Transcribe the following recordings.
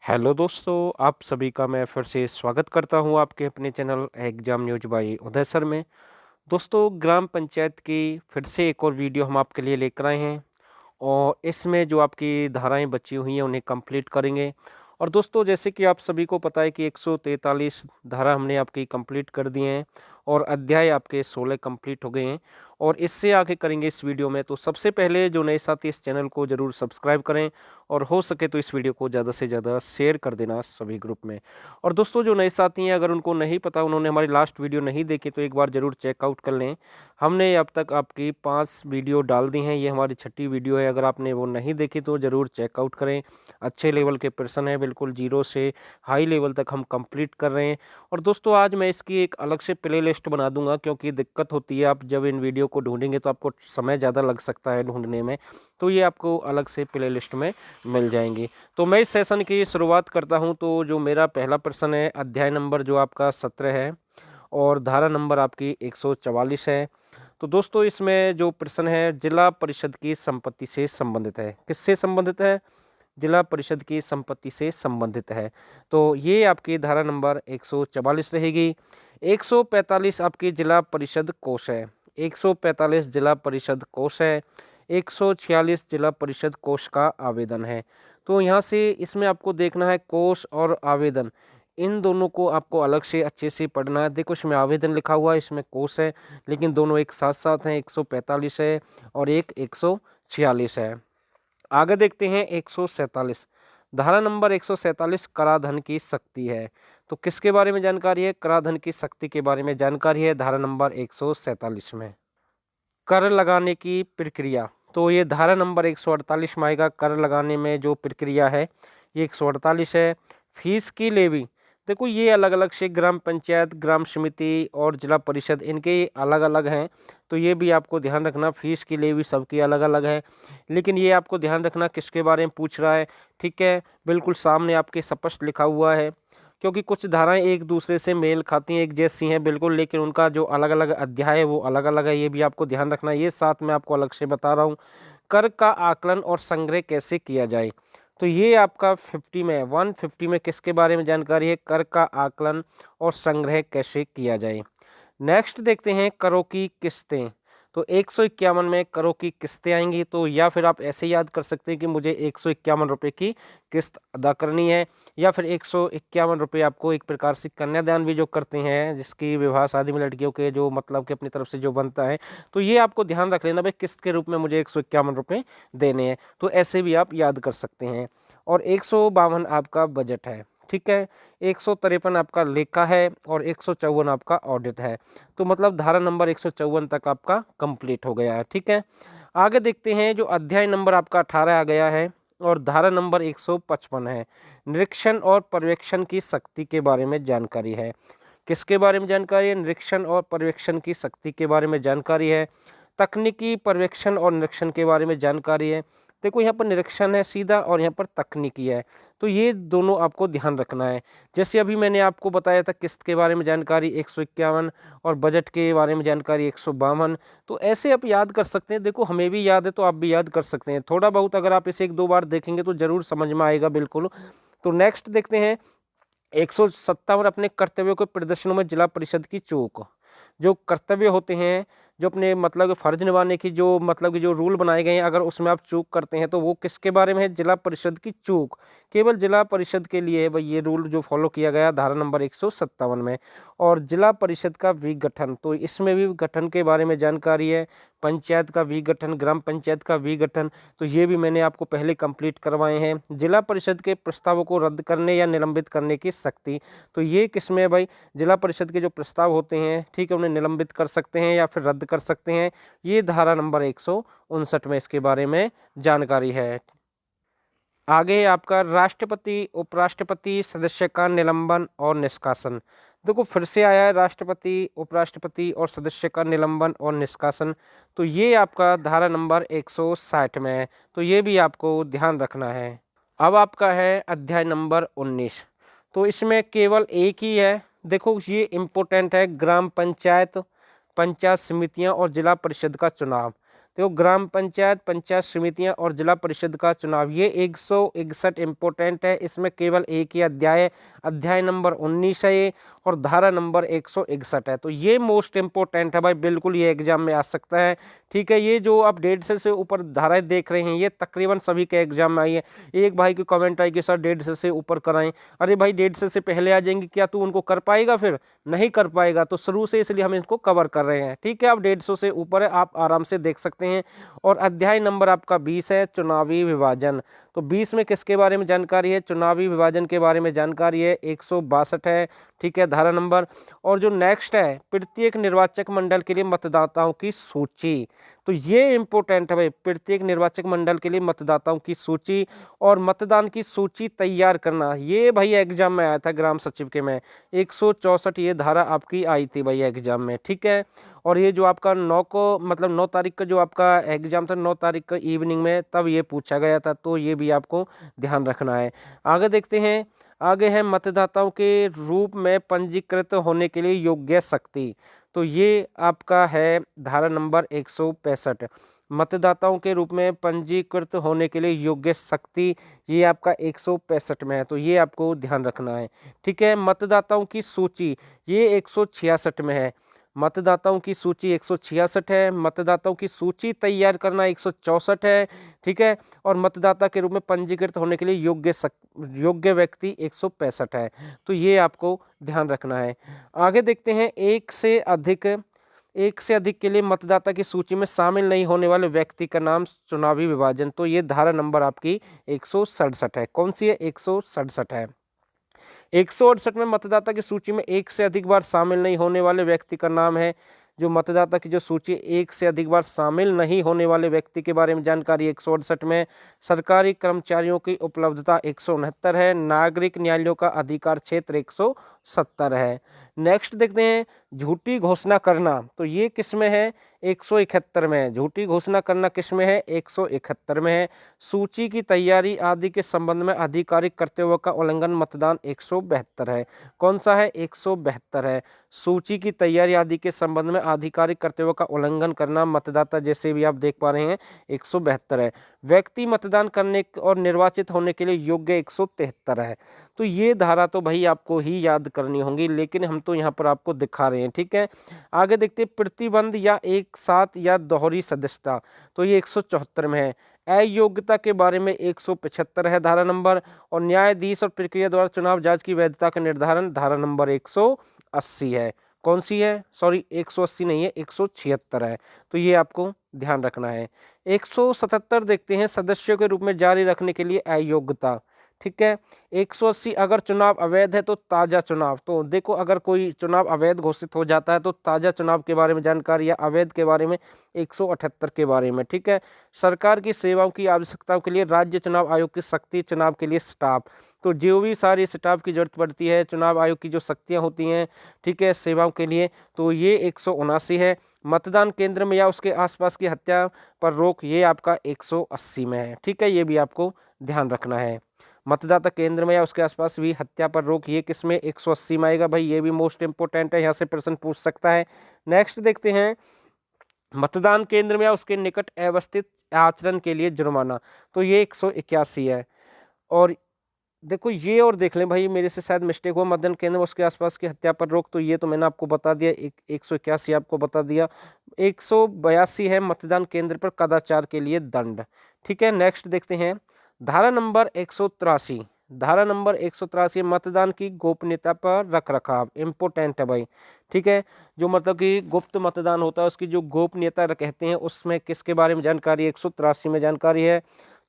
Hello दोस्तों, आप सभी का मैं फिर से स्वागत करता हूं आपके अपने चैनल एग्जाम न्यूज बाय उदय सर में। दोस्तों, ग्राम पंचायत की फिर से एक और वीडियो हम आपके लिए लेकर आए हैं और इसमें जो आपकी धाराएं बची हुई हैं उन्हें कंप्लीट करेंगे। और दोस्तों, जैसे कि आप सभी को पता है कि 143 धारा हमने आपकी कंप्लीट कर दी हैं और अध्याय आपके 16 कंप्लीट हो गए हैं और इससे आगे करेंगे इस वीडियो में। तो सबसे पहले जो नए साथी इस चैनल को ज़रूर सब्सक्राइब करें और हो सके तो इस वीडियो को ज़्यादा से ज़्यादा शेयर कर देना सभी ग्रुप में। और दोस्तों, जो नए साथी हैं अगर उनको नहीं पता, उन्होंने हमारी लास्ट वीडियो नहीं देखी, तो एक बार ज़रूर चेकआउट कर लें। हमने अब तक आपकी 5 वीडियो डाल दी हैं, ये हमारी छठी वीडियो है। अगर आपने वो नहीं देखी तो ज़रूर चेकआउट करें। अच्छे लेवल के प्रश्न है, बिल्कुल जीरो से हाई लेवल तक हम कंप्लीट कर रहे हैं। और दोस्तों, आज मैं इसकी एक अलग से प्ले लिस्ट बना दूंगा, क्योंकि दिक्कत होती है आप जब इन वीडियो को ढूंढेंगे तो आपको समय ज़्यादा लग सकता है ढूंढने में, तो ये आपको अलग से प्ले लिस्ट में मिल जाएंगी। तो मैं इस सेशन की शुरुआत करता हूं। तो जो मेरा पहला प्रश्न है, अध्याय नंबर जो आपका 17 है और धारा नंबर आपकी 144 है। तो दोस्तों, इसमें जो प्रश्न है जिला परिषद की संपत्ति से संबंधित है। किससे संबंधित है? जिला परिषद की संपत्ति से संबंधित है। तो ये आपकी धारा नंबर 144 रहेगी। 145 आपकी जिला परिषद कोष है। 145 जिला परिषद कोष है। 146 जिला परिषद कोष का आवेदन है। तो यहाँ से इसमें आपको देखना है कोष और आवेदन, इन दोनों को आपको अलग से अच्छे से पढ़ना है। देखो, इसमें आवेदन लिखा हुआ है, इसमें कोष है, लेकिन दोनों एक साथ साथ हैं। 145 है और एक 146 है। आगे देखते हैं 147। धारा नंबर 147 कराधान की शक्ति है। तो किसके बारे में जानकारी है? कराधान की शक्ति के बारे में जानकारी है धारा नंबर 147 में। कर लगाने की प्रक्रिया, तो ये धारा नंबर 148 में आएगा। कर लगाने में जो प्रक्रिया है ये 148 है। फीस की लेवी, देखो ये अलग अलग से ग्राम पंचायत, ग्राम समिति और जिला परिषद इनके अलग अलग हैं, तो ये भी आपको ध्यान रखना। फीस की लेवी सबकी अलग अलग है, लेकिन ये आपको ध्यान रखना किसके बारे में पूछ रहा है। ठीक है, बिल्कुल सामने आपके स्पष्ट लिखा हुआ है, क्योंकि कुछ धाराएं एक दूसरे से मेल खाती हैं, एक जैसी हैं बिल्कुल, लेकिन उनका जो अलग अलग अध्याय है वो अलग अलग है। ये भी आपको ध्यान रखना है, ये साथ में आपको अलग से बता रहा हूँ। कर का आकलन और संग्रह कैसे किया जाए, तो ये आपका 50 में 150 में किसके बारे में जानकारी है? कर का आकलन और संग्रह कैसे किया जाए। नेक्स्ट देखते हैं करों की किस्तें। तो 151 में करों की किस्तें आएंगी, तो या फिर आप ऐसे याद कर सकते हैं कि मुझे 151 रुपये की किस्त अदा करनी है, या फिर 151 रुपये आपको एक प्रकार से कन्यादान भी जो करते हैं, जिसकी विवाह शादी में लड़कियों के जो मतलब कि अपनी तरफ से जो बनता है, तो ये आपको ध्यान रख लेना भाई, किस्त के रूप में मुझे 151 रुपये देने हैं। तो ऐसे भी आप याद कर सकते हैं। और 152 आपका बजट है। ठीक है, 153 आपका लेखा है और 154 आपका ऑडिट है। तो मतलब धारा नंबर 154 तक आपका कंप्लीट हो गया है। ठीक है, आगे देखते हैं जो अध्याय नंबर आपका 18 आ गया है और धारा नंबर 155 है। निरीक्षण और पर्यवेक्षण की शक्ति के बारे में जानकारी है। किसके बारे में जानकारी है? निरीक्षण और पर्यवेक्षण की शक्ति के बारे में जानकारी है। तकनीकी पर्यवेक्षण और निरीक्षण के बारे में जानकारी है। देखो, यहाँ पर निरीक्षण है सीधा और यहाँ पर तकनीकी है, तो ये दोनों आपको ध्यान रखना है। जैसे अभी मैंने आपको बताया था किस्त के बारे में जानकारी 151 और बजट के बारे में जानकारी 152, तो ऐसे आप याद कर सकते हैं। देखो, हमें भी याद है तो आप भी याद कर सकते हैं। थोड़ा बहुत अगर आप इसे 1-2 बार देखेंगे तो जरूर समझ में आएगा बिल्कुल। तो नेक्स्ट देखते हैं 157 अपने कर्तव्यों के प्रदर्शनों में जिला परिषद की चूक। जो कर्तव्य होते हैं, जो अपने मतलब फर्ज निभाने की जो मतलब कि जो रूल बनाए गए हैं, अगर उसमें आप चूक करते हैं तो वो किसके बारे में है? जिला परिषद की चूक। केवल जिला परिषद के लिए है भाई ये रूल जो फॉलो किया गया धारा नंबर 157 में। और जिला परिषद का विघटन, तो इसमें भी गठन के बारे में जानकारी है। पंचायत का विघटन, ग्राम पंचायत का विघटन, तो ये भी मैंने आपको पहले कंप्लीट करवाए हैं। जिला परिषद के प्रस्तावों को रद्द करने या निलंबित करने की शक्ति, तो ये किसमें है भाई? जिला परिषद के जो प्रस्ताव होते हैं, ठीक है, उन्हें निलंबित कर सकते हैं या फिर रद्द कर सकते हैं। ये धारा नंबर 159 में इसके बारे में जानकारी है। आगे आपका राष्ट्रपति, उपराष्ट्रपति सदस्य का निलंबन और निष्कासन। देखो, फिर से आया है राष्ट्रपति, उपराष्ट्रपति और सदस्य का निलंबन और निष्कासन, तो ये आपका धारा नंबर 160 में है, तो ये भी आपको ध्यान रखना है। अब आपका है अध्याय नंबर 19, तो इसमें केवल एक ही है। देखो, ये इम्पोर्टेंट है, ग्राम पंचायत, पंचायत समितियां और जिला परिषद का चुनाव। तो ग्राम पंचायत, पंचायत समितियां और जिला परिषद का चुनाव, ये 161 इंपोर्टेंट है। इसमें केवल एक ही अध्याय, अध्याय नंबर 19 है ये, और धारा नंबर 161 है। तो ये मोस्ट इंपोर्टेंट है भाई, बिल्कुल ये एग्जाम में आ सकता है। ठीक है, ये जो आप 150 से ऊपर धाराएं देख रहे हैं ये तकरीबन सभी के एग्जाम में आई है। एक भाई की कमेंट आई कि सर 150 से ऊपर कराएं। अरे भाई 150 से पहले आ जाएंगे, क्या तू उनको कर पाएगा? फिर नहीं कर पाएगा। तो शुरू से इसलिए हम इसको कवर कर रहे हैं। ठीक है, अब 150 से ऊपर है, आप आराम से देख सकते हैं। और अध्याय नंबर आपका 20 है, चुनावी विभाजन। तो 20 में किसके बारे में जानकारी है? चुनावी विभाजन के बारे में जानकारी है। 162 है, ठीक है, धारा नंबर। और जो नेक्स्ट है, प्रत्येक निर्वाचक मंडल के लिए मतदाताओं की सूची। तो ये इंपॉर्टेंट है भाई, प्रत्येक निर्वाचक मंडल के लिए मतदाताओं की सूची और मतदान की सूची तैयार करना। ये भाई एग्जाम में आया था ग्राम सचिव के में, 164 ये धारा आपकी आई थी भाई एग्जाम में। ठीक है, और ये जो आपका 9 को मतलब 9 तारीख का जो आपका एग्जाम था, 9 तारीख का इवनिंग में, तब ये पूछा गया था। तो ये भी आपको ध्यान रखना है। आगे देखते हैं, आगे है मतदाताओं के रूप में पंजीकृत होने के लिए योग्य शक्ति। तो ये आपका है धारा नंबर 165, मतदाताओं के रूप में पंजीकृत होने के लिए योग्य शक्ति, ये आपका 165 में है। तो ये आपको ध्यान रखना है। ठीक है, मतदाताओं की सूची ये 166 में है। मतदाताओं की सूची 166 है, मतदाताओं की सूची तैयार करना 164 है। ठीक है, और मतदाता के रूप में पंजीकृत होने के लिए योग्य व्यक्ति 165 है। तो ये आपको ध्यान रखना है। आगे देखते हैं, एक से अधिक के लिए मतदाता की सूची में शामिल नहीं होने वाले व्यक्ति का नाम, चुनावी विभाजन। तो ये धारा नंबर आपकी 167 है। कौन सी है? 167 है। 168 में मतदाता की सूची में एक से अधिक बार शामिल नहीं होने वाले व्यक्ति का नाम है। जो मतदाता की जो सूची एक से अधिक बार शामिल नहीं होने वाले व्यक्ति के बारे में जानकारी 168 में। सरकारी कर्मचारियों की उपलब्धता 169 है। नागरिक न्यायालयों का अधिकार क्षेत्र 170 है। नेक्स्ट देखते हैं, झूठी घोषणा करना। तो ये किस में है? 171 में है। झूठी घोषणा करना किस में है? 171 में है। सूची की तैयारी आदि के संबंध में आधिकारिक कर्तव्यों का उल्लंघन, मतदान 172 है। कौन सा है? 172 है। सूची की तैयारी आदि के संबंध में आधिकारिक कर्तव्यों का उल्लंघन करना, मतदाता जैसे भी आप देख पा रहे हैं 172 है। व्यक्ति मतदान करने और निर्वाचित होने के लिए योग्य 173 है। तो ये धारा तो भाई आपको ही याद करनी होंगी, लेकिन हम तो यहाँ पर आपको दिखा रहे हैं। ठीक है, आगे देखते हैं, प्रतिबंध या एक साथ या दोहरी सदस्यता। तो ये 174 में है। अयोग्यता के बारे में 175 है धारा नंबर। और न्यायाधीश और प्रक्रिया द्वारा चुनाव जांच की वैधता का निर्धारण, धारा नंबर 180 है। कौन सी है? सॉरी 180 नहीं है, 176 है। तो ये आपको ध्यान रखना है। 177 देखते हैं, सदस्यों के रूप में जारी रखने के लिए अयोग्यता। ठीक है, 180 अगर चुनाव अवैध है तो ताजा चुनाव। तो देखो, अगर कोई चुनाव अवैध घोषित हो जाता है तो ताजा चुनाव के बारे में जानकारी, या अवैध के बारे में 178 के बारे में। ठीक है, सरकार की सेवाओं की आवश्यकताओं के लिए राज्य चुनाव आयोग की शक्ति, चुनाव के लिए स्टाफ। तो जो भी सारी स्टाफ की जरूरत पड़ती है, चुनाव आयोग की जो शक्तियाँ होती हैं, ठीक है, सेवाओं के लिए, तो ये 179 है। मतदान केंद्र में या उसके आसपास की हत्या पर रोक, ये आपका 180 में है। ठीक है, ये भी आपको ध्यान रखना है। मतदाता केंद्र में या उसके आसपास भी हत्या पर रोक, ये किसमें? 180 में आएगा भाई। ये भी मोस्ट इंपोर्टेंट है, यहाँ से प्रश्न पूछ सकता है। नेक्स्ट देखते हैं, मतदान केंद्र में या उसके निकट अवस्थित आचरण के लिए जुर्माना। तो ये 181 है। और देखो ये, और देख लें भाई, मेरे से शायद मिस्टेक हुआ, मतदान केंद्र में उसके आसपास की हत्या पर रोक। तो ये तो मैंने आपको बता दिया, 181 आपको बता दिया। 182 है, मतदान केंद्र पर कदाचार के लिए दंड। ठीक है, नेक्स्ट देखते हैं, धारा नंबर 183। धारा नंबर 183 मतदान की गोपनीयता पर रख रखाव, इंपोर्टेंट है भाई। ठीक है, जो मतलब कि गुप्त मतदान होता है उसकी जो गोपनीयता कहते हैं, उसमें किसके बारे में जानकारी? 183 में जानकारी है।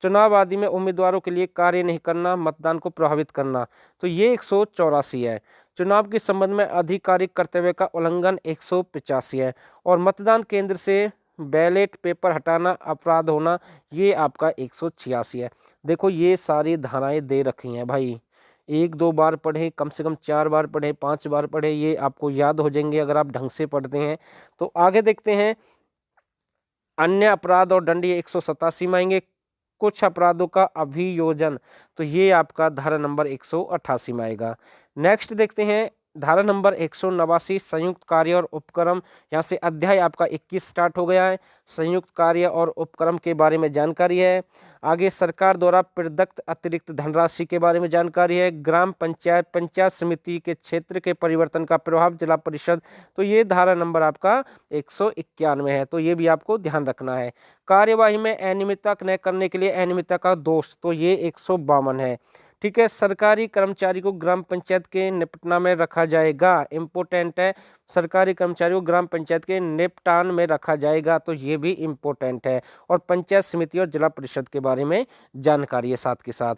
चुनाव आदि में उम्मीदवारों के लिए कार्य नहीं करना, मतदान को प्रभावित करना। तो ये 184 है। चुनाव के संबंध में आधिकारिक कर्तव्य का उल्लंघन 185 है। और मतदान केंद्र से बैलेट पेपर हटाना, अपराध होना, ये आपका 186 है। देखो ये सारी धाराएं दे रखी हैं भाई, 1-2 बार पढ़े, कम से कम 4 बार पढ़े, 5 बार पढ़े, ये आपको याद हो जाएंगे अगर आप ढंग से पढ़ते हैं। तो आगे देखते हैं, अन्य अपराध और दंड, ये 187 में आएंगे। कुछ अपराधों का अभियोजन, तो ये आपका धारा नंबर 188 में आएगा। नेक्स्ट देखते हैं, धारा नंबर 189 संयुक्त कार्य और उपक्रम, यहाँ से अध्याय आपका 21 स्टार्ट हो गया है। संयुक्त कार्य और उपक्रम के बारे में जानकारी है। आगे सरकार द्वारा प्रदत्त अतिरिक्त धनराशि के बारे में जानकारी है। ग्राम पंचायत पंचायत समिति के क्षेत्र के परिवर्तन का प्रभाव जिला परिषद, तो ये धारा नंबर आपका 191 है, तो ये भी आपको ध्यान रखना है। कार्यवाही में अनियमितता न करने के लिए अनियमितता का दोष, तो ये 152 है। ठीक है, सरकारी कर्मचारी को ग्राम पंचायत के निपटान में रखा जाएगा, इम्पोर्टेंट है। सरकारी कर्मचारी को ग्राम पंचायत के निपटान में रखा जाएगा, तो ये भी इम्पोर्टेंट है। और पंचायत समिति और जिला परिषद के बारे में जानकारी है साथ के साथ।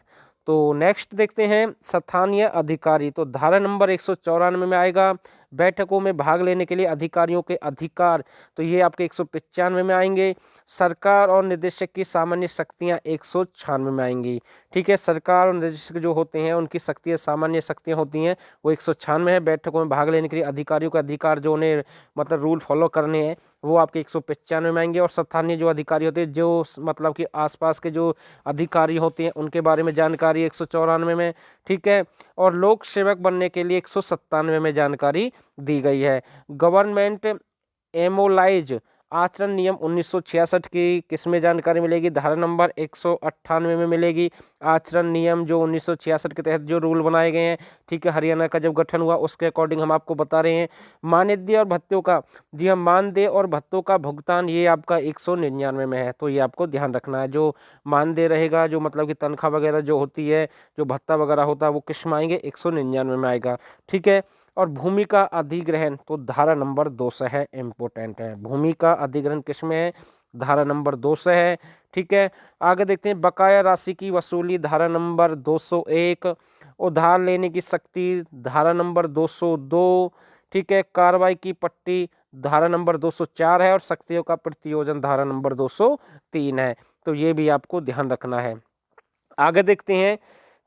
तो नेक्स्ट देखते हैं स्थानीय अधिकारी, तो धारा नंबर 194 में आएगा। बैठकों में भाग लेने के लिए अधिकारियों के अधिकार, तो ये आपके 195 में आएंगे। सरकार और निदेशक की सामान्य शक्तियां 196 में आएंगी। ठीक है, सरकार और निदेशक जो होते हैं उनकी शक्तियां, सामान्य शक्तियां होती हैं, वो 196 है। बैठकों में भाग लेने के लिए अधिकारियों का अधिकार, जो उन्हें मतलब रूल फॉलो करने हैं, वो आपके 195 में आएंगे। और स्थानीय जो अधिकारी होते हैं, जो मतलब कि आसपास के जो अधिकारी होते हैं, उनके बारे में जानकारी 194 में। ठीक है, और लोक सेवक बनने के लिए 197 में जानकारी दी गई है। गवर्नमेंट एमोलाइज आचरण नियम 1966 की किसमें जानकारी मिलेगी? धारा नंबर 198 में मिलेगी। आचरण नियम जो 1966 के तहत जो रूल बनाए गए हैं, ठीक है, हरियाणा का जब गठन हुआ उसके अकॉर्डिंग हम आपको बता रहे हैं। मानदेय और भत्तों का, जी हाँ, मानदेय और भत्तों का भुगतान ये आपका 199 में है, तो ये आपको ध्यान रखना है। जो मानदेय रहेगा, जो मतलब कि तनख्वाह वगैरह जो होती है, जो भत्ता वगैरह होता है, वो किस में आएंगे? 199 में आएगा। ठीक है, और भूमि का अधिग्रहण, तो धारा नंबर 200 है, इम्पोर्टेंट है। भूमि का अधिग्रहण किस में है? धारा नंबर 200 है। ठीक है, आगे देखते हैं बकाया राशि की वसूली, धारा नंबर 201। उधार लेने की शक्ति, धारा नंबर 202। ठीक है, कार्रवाई की पट्टी, धारा नंबर 204 है। और शक्तियों का प्रतियोजन, धारा नंबर 203 है, तो ये भी आपको ध्यान रखना है। आगे देखते हैं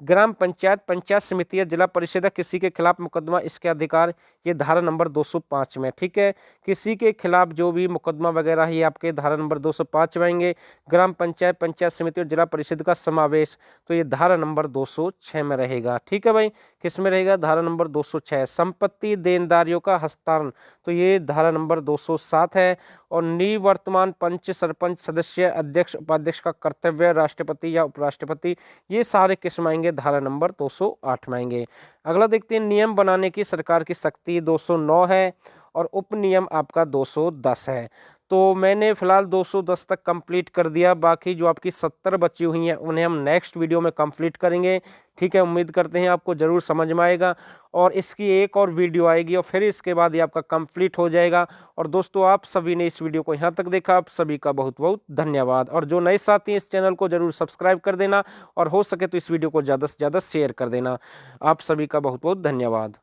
ग्राम पंचायत पंचायत समिति या जिला परिषद किसी के खिलाफ मुकदमा, इसके अधिकार, ये धारा नंबर 205 में। ठीक है, किसी के खिलाफ जो भी मुकदमा वगैरह है, ये आपके धारा नंबर 205 में आएंगे। ग्राम पंचायत पंचायत समिति और जिला परिषद का समावेश, तो ये धारा नंबर 206 में रहेगा। ठीक है भाई, किस में रहेगा? धारा नंबर 206। संपत्ति देनदारियों का हस्तांतरण, तो ये धारा नंबर 207 है। और निवर्तमान पंच, सरपंच, सदस्य, अध्यक्ष, उपाध्यक्ष का कर्तव्य, राष्ट्रपति या उपराष्ट्रपति, ये सारे किस में आएंगे? धारा नंबर 208 में आएंगे। अगला देखते हैं नियम बनाने की सरकार की शक्ति, 209 है। और उप नियम आपका 210 है। तो मैंने फिलहाल 210 तक कंप्लीट कर दिया, बाकी जो आपकी 70 बची हुई हैं उन्हें हम नेक्स्ट वीडियो में कंप्लीट करेंगे। ठीक है, उम्मीद करते हैं आपको ज़रूर समझ में आएगा। और इसकी एक और वीडियो आएगी और फिर इसके बाद ये आपका कंप्लीट हो जाएगा। और दोस्तों, आप सभी ने इस वीडियो को यहाँ तक देखा, आप सभी का बहुत बहुत धन्यवाद। और जो नए साथी हैं, इस चैनल को ज़रूर सब्सक्राइब कर देना, और हो सके तो इस वीडियो को ज़्यादा से ज़्यादा शेयर कर देना। आप सभी का बहुत बहुत धन्यवाद।